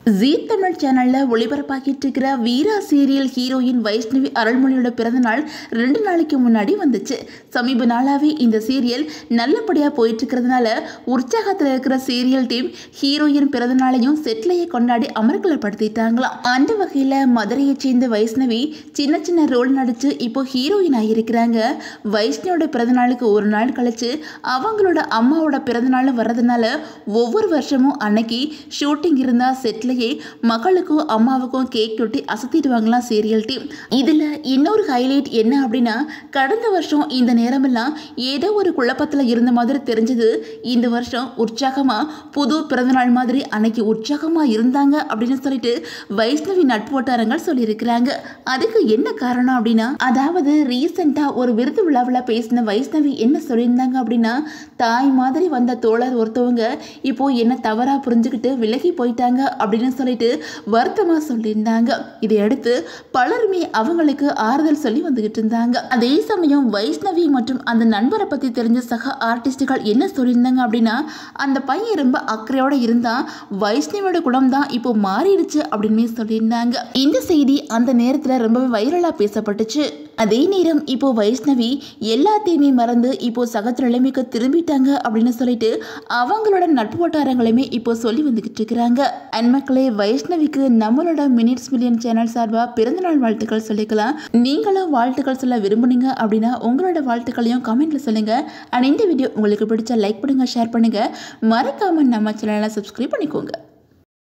ஜீ தமிழ் சேனல்ல ஒளிபரப்பாகிட்டு இருக்கிற வீரா serial heroine Vaishnavi அருள்மொழியோட பிறந்தநாள் 2 நாளைக்கு முன்னாடி வந்துச்சு. சமீப நாளாவே இந்த சீரியல் நல்லபடியா போயிட்டு இருக்கிறதுனால உற்சாகத்தில் இருக்கிற சீரியல் டீம் ஹீரோயின் பிறந்தநாளையும் செட்லையே கொண்டாடி அமர்க்கலப்படுத்திட்டாங்களாம். அந்த வகையில மதுரையை சேர்ந்த வைஷ்ணவி சின்ன சின்ன ரோல் நடிச்சு இப்போ ஹீரோயின் ஆகியிருக்கிறாங்க. வைஷ்ணவியோட பிறந்தநாளுக்கு ஒரு நாள் கழிச்சு அவங்களோட அம்மாவோட பிறந்தநாள் வர்றதுனால ஒவ்வொரு வருஷமும் அன்னைக்கு ஷூட்டிங் இருந்தா செட்ல மகளுக்கும் அம்மாவுக்கும் கேக் வெட்டி அசத்திடுவாங்களாம் சீரியல் டீம். இதுல இன்னொரு ஹைலைட் என்ன அப்படின்னா, கடந்த வருஷம் இந்த நேரமெல்லாம் ஏதோ ஒரு குழப்பத்துல இருந்த மாதிரி தெரிஞ்சது. இந்த வருஷம் உற்சாகமா புது பிறந்தநாள் மாதிரி அன்னைக்கு உற்சாகமா இருந்தாங்க அப்படின்னு சொல்லிட்டு வைஷ்ணவி நட்பு வட்டாரங்கள் சொல்லியிருக்கிறாங்க. அதுக்கு என்ன காரணம் அப்படின்னா, அதாவது ரீசெண்டா ஒரு விருது விழாவில் பேசின வைஷ்ணவி என்ன சொல்லியிருந்தாங்க அப்படின்னா, தாய் மாதிரி வந்த தோழர் ஒருத்தவங்க இப்போ என்ன தவறா புரிஞ்சுக்கிட்டு விலகி போயிட்டாங்க அப்படின்னு சொல்லிட்டு வருத்தமா சொல்லியிருந்தாங்க. இதையடுத்து பலருமே அவங்களுக்கு ஆறுதல் சொல்லி வந்துகிட்டு இருந்தாங்க. அதே சமயம் வைஷ்ணவி மற்றும் அந்த நண்பரை பத்தி தெரிஞ்ச சக ஆர்டிஸ்டுகள் என்ன சொல்லியிருந்தாங்க அப்படின்னா, அந்த பையன் ரொம்ப அக்கறையோட இருந்தா, வைஷ்ணவியோட குணம் தான் இப்போ மாறிடுச்சு அப்படின்னு சொல்லியிருந்தாங்க. இந்த செய்தி அந்த நேரத்தில் ரொம்பவே வைரலா பேசப்பட்டுச்சு. அதே நேரம் இப்போ வைஷ்ணவி எல்லாத்தையுமே மறந்து இப்போ சகஜ நிலைமைக்கு திரும்பிட்டாங்க அப்படின்னு சொல்லிட்டு அவங்களோட நட்பு வட்டாரங்களையுமே இப்போ சொல்லி வந்துகிட்டு இருக்கிறாங்க. அண்ட் மக்களே, வைஷ்ணவிக்கு நம்மளோட மினிட்ஸ் மில்லியன் சேனல் சார்பாக பிறந்தநாள் வாழ்த்துக்கள் சொல்லிக்கலாம். நீங்களும் வாழ்த்துக்கள் சொல்ல விரும்புனீங்க அப்படின்னா உங்களோட வாழ்த்துக்களையும் கமெண்ட்ல சொல்லுங்க. அண்ட் இந்த வீடியோ உங்களுக்கு பிடிச்ச லைக் பண்ணுங்க, ஷேர் பண்ணுங்க, மறக்காம நம்ம சேனலை சப்ஸ்கிரைப் பண்ணிக்கோங்க.